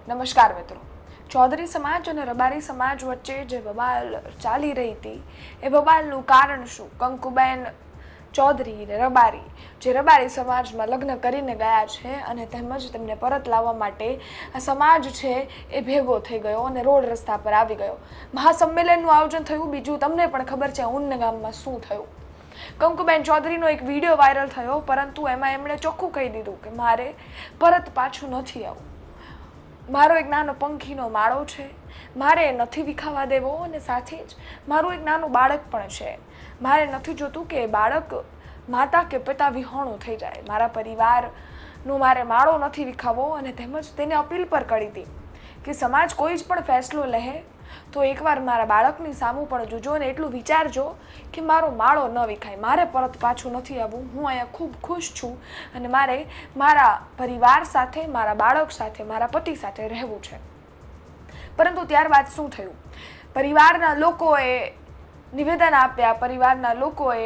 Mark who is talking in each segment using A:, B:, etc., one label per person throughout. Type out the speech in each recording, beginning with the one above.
A: નમસ્કાર મિત્રો। ચૌધરી સમાજ અને રબારી સમાજ વચ્ચે જે બબાલ ચાલી રહી હતી એ બબાલનું કારણ શું? કંકુબેન ચૌધરી ને રબારી જે રબારી સમાજમાં લગ્ન કરીને ગયા છે અને તેમજ તેમને પરત લાવવા માટે આ સમાજ છે એ ભેગો થઈ ગયો અને રોડ રસ્તા પર આવી ગયો। મહાસંમેલનનું આયોજન થયું। બીજું તમને પણ ખબર છે ઉન ગામમાં શું થયું। કંકુબેન ચૌધરીનો એક વિડીયો વાયરલ થયો, પરંતુ એમાં એમણે ચોખ્ખું કહી દીધું કે મારે પરત પાછું નથી આવવું। મારો એક નાનો પંખીનો માળો છે, મારે એ નથી વિખાવા દેવો અને સાથે જ મારું એક નાનું બાળક પણ છે। મારે નથી જોતું કે એ બાળક માતા કે પિતા વિહોણું થઈ જાય। મારા પરિવારનો મારે માળો નથી વિખાવો અને તેમજ તેને અપીલ પર કરી હતી કે સમાજ કોઈ જ પણ ફેસલો લે તો એકવાર મારા બાળકની સામું પણ જોજો અને એટલું વિચારજો કે મારો માળો ન વિખાય। મારે પરત પાછું નથી આવવું। હું અહીંયા ખૂબ ખુશ છું અને મારે મારા પરિવાર સાથે, મારા બાળક સાથે, મારા પતિ સાથે રહેવું છે। પરંતુ ત્યારબાદ શું થયું? પરિવારના લોકોએ નિવેદન આપ્યા, પરિવારના લોકોએ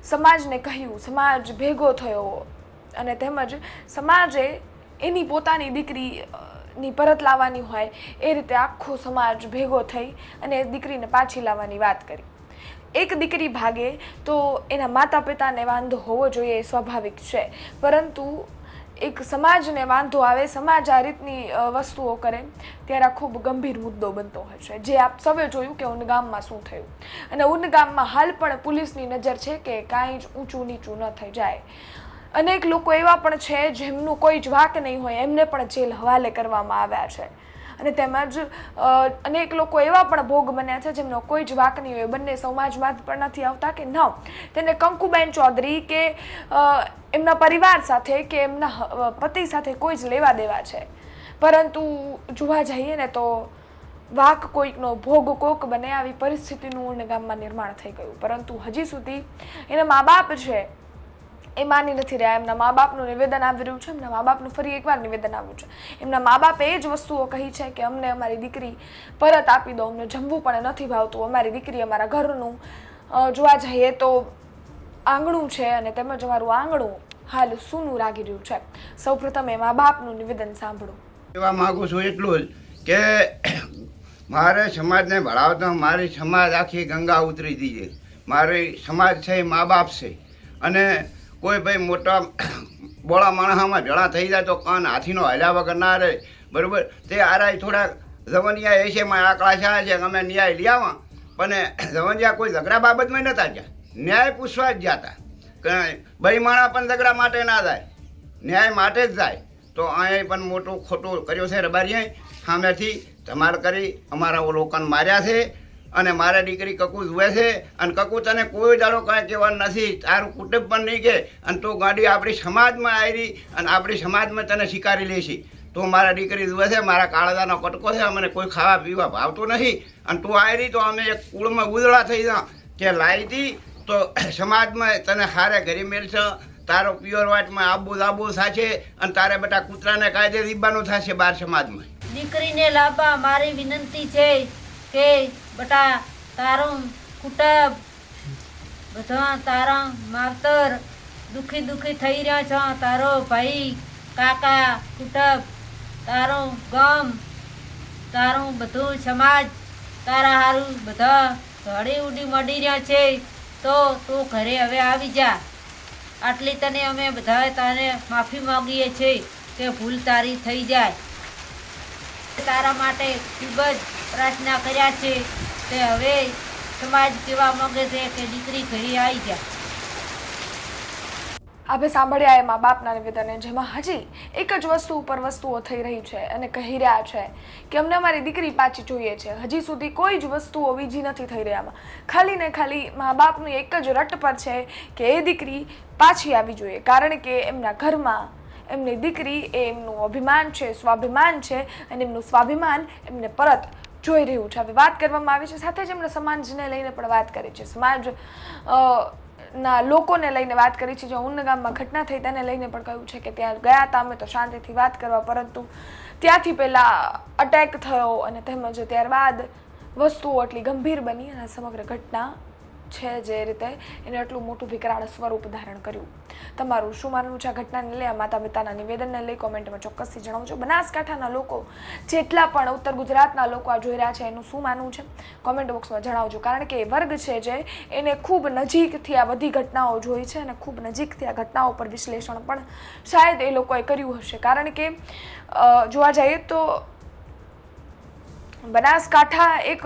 A: સમાજને કહ્યું, સમાજ ભેગો થયો અને તેમજ સમાજે એની પોતાની દીકરી ની પરત લાવવાની હોય એ રીતે આખો સમાજ ભેગો થઈ અને દીકરીને પાછી લાવવાની વાત કરી। એક દીકરી ભાગે તો એના માતા પિતાને વાંધો હોવો જોઈએ, એ સ્વાભાવિક છે, પરંતુ એક સમાજને વાંધો આવે, સમાજ આ રીતની વસ્તુઓ કરે ત્યારે આ ખૂબ ગંભીર મુદ્દો બનતો હોય છે। જે આપ સૌએ જોયું કે ઉન ગામમાં શું થયું અને ઉન ગામમાં હાલ પણ પોલીસની નજર છે કે કાંઈ જ ઊંચું નીચું ન થઈ જાય। અનેક લોકો એવા પણ છે જેમનું કોઈ જ વાંક નહીં હોય, એમને પણ જેલ હવાલે કરવામાં આવ્યા છે અને તેમજ અનેક લોકો એવા પણ ભોગ બન્યા છે જેમનો કોઈ જ વાંક નહીં હોય। બંને સમાજમાં પણ નથી આવતા કે ન તેને કંકુબેન ચૌધરી કે એમના પરિવાર સાથે કે એમના પતિ સાથે કોઈ જ લેવા દેવા છે, પરંતુ જોવા જઈએ ને તો વાંક કોઈકનો ભોગ કોક બને આવી પરિસ્થિતિનું ઉન ગામમાં નિર્માણ થઈ ગયું। પરંતુ હજી સુધી એના મા બાપ છે એ માની નથી રહ્યા। એમના મા બાપનું નિવેદન આવી રહ્યું છે, એમના મા બાપનું ફરી એકવાર નિવેદન આવ્યું છે। એમના મા બાપે એ જ વસ્તુઓ કહી છે કે અમને અમારી દીકરી પરત આપી દો, અમને જમવું પણ નથી ભાવતું, અમારી દીકરી અમારા ઘરનું જોવા જઈએ તો આંગણું છે અને તેમજ અમારું આંગણું હાલ સૂનું લાગી રહ્યું છે। સૌપ્રથમ એ મા બાપનું નિવેદન સાંભળો।
B: કહેવા માગું છું એટલું જ કે મારે સમાજને ભણાવતા મારી સમાજ આખી ગંગા ઉતરી દીધી। મારી સમાજ છે એ મા બાપ છે અને કોઈ ભાઈ મોટા બોળા માણસમાં ભેળા થઈ જાય તો કાન હાથીનો હલ્યા વગર ના રહે, બરાબર? તે આરાય થોડાક જવનિયા એશેમાં આકડા છે કે અમે ન્યાય લઈ આવા, પણ જવનિયા કોઈ ઝઘડા બાબતમાં નહોતા ગયા, ન્યાય પૂછવા જ ગયા હતા કે ભાઈ માણા પણ ઝઘડા માટે ના જાય, ન્યાય માટે જ જાય। તો અહીં પણ મોટું ખોટું કર્યું છે રબારીએ, સામેથી ધમાલ કરી અમારા લોકોને માર્યા છે અને મારા દીકરી કકુ જુએ છે અને કકુ તને કોઈ દાડો કાંઈ કહેવાનું નથી, તારું કુટુંબ પણ નહીં કે અને તું ગાડી આપણી સમાજમાં આવી અને આપણી સમાજમાં તને સ્વીકારી લેશી। તું મારા દીકરી જુએ છે, મારા કાળજાનો કટકો છે, અમને કોઈ ખાવા પીવા ભાવતું નથી અને તું આવી તો અમે એક કુળમાં ઉજળા થઈ જા કે લાવી હતી તો સમાજમાં તને હારે ઘરે મેળશે, તારો પ્યોર વાટમાં આબુ દાબુ થશે અને તારે બેટા કૂતરાને કાયદે દીબાનું થશે બાર સમાજમાં।
C: દીકરીને લાવવા મારી વિનંતી છે કે બેટા તારું કુટુંબ બધા તારા માવતર દુખી થઈ રહ્યા છો, તારો ભાઈ કાકા કુટુંબ, તારું ગામ, તારું બધું સમાજ તારા હારું બધા ઘડી ઉડી મળી રહ્યા છે, તો તું ઘરે હવે આવી જા। આટલી તને અમે બધા તારે માફી માગીએ છીએ કે ભૂલ તારી થઈ જાય। તારા માટે ખૂબ જ પ્રાર્થના કર્યા છે તે હવે સમાજ કહેવા માંગે છે કે દીકરી ઘરે આવી જા।
A: આપણે સાંભળ્યા એ મા બાપના નિવેદને, જેમાં હજી એક જ વસ્તુ ઉપર વસ્તુઓ થઈ રહી છે અને કહી રહ્યા છે કે અમને અમારી દીકરી પાછી જોઈએ છે। હજી સુધી કોઈ જ વસ્તુઓ બીજી નથી થઈ રહ્યામાં, ખાલી ને ખાલી મા બાપની એક જ રટ પર છે કે એ દીકરી પાછી આવી જોઈએ, કારણ કે એમના ઘરમાં એમની દીકરી એ એમનું અભિમાન છે, સ્વાભિમાન છે અને એમનું સ્વાભિમાન એમને પરત જોઈ રહ્યું છે। હવે વાત કરવામાં આવી છે, સાથે જ એમણે સમાજને લઈને પણ વાત કરી છે, સમાજ ના લોકોને લઈને વાત કરી છે। જે ઉન ગામમાં ઘટના થઈ તેને લઈને પણ કહ્યું છે કે ત્યાં ગયા હતા અમે તો શાંતિથી વાત કરવા, પરંતુ ત્યાંથી પહેલાં અટેક થયો અને તેમજ ત્યારબાદ વસ્તુઓ એટલી ગંભીર બની અને સમગ્ર ઘટના છે જે રીતે એને આટલું મોટું વિકરાળ સ્વરૂપ ધારણ કર્યું. તમારું શું માનવું છે આ ઘટનાને લઈ, આ માતા પિતાના નિવેદનને લઈ કોમેન્ટમાં ચોક્કસથી જણાવજો. બનાસકાંઠાના લોકો, જેટલા પણ ઉત્તર ગુજરાતના લોકો આ જોઈ રહ્યા છે, એનું શું માનવું છે કોમેન્ટ બોક્સમાં જણાવજો. કારણ કે એ વર્ગ છે જે એને ખૂબ નજીકથી આ બધી ઘટનાઓ જોઈ છે અને ખૂબ નજીકથી આ ઘટનાઓ પર વિશ્લેષણ પણ શાયદ એ લોકોએ કર્યું હશે. કારણ કે જોવા જઈએ તો બનાસકાંઠા એક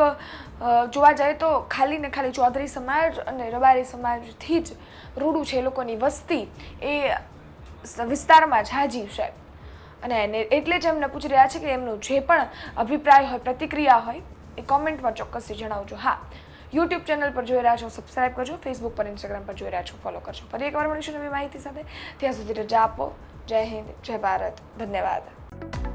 A: જોવા જઈએ તો ખાલી ને ખાલી ચૌધરી સમાજ અને રબારી સમાજથી જ રૂડું છે. એ લોકોની વસ્તી એ વિસ્તારમાં ઝાઝી છે અને એટલે જ એમને પૂછી રહ્યા છે કે એમનું જે પણ અભિપ્રાય હોય, પ્રતિક્રિયા હોય એ કોમેન્ટમાં ચોક્કસથી જણાવજો. હા, યુટ્યુબ ચેનલ પર જોઈ રહ્યા છો સબસ્ક્રાઈબ કરજો, ફેસબુક પર, ઇન્સ્ટાગ્રામ પર જોઈ રહ્યા છો ફોલો કરજો. ફરી એકવાર મળીશું નવી માહિતી સાથે. ત્યાં સુધી રજા આપો. જય હિન્દ, જય ભારત, ધન્યવાદ.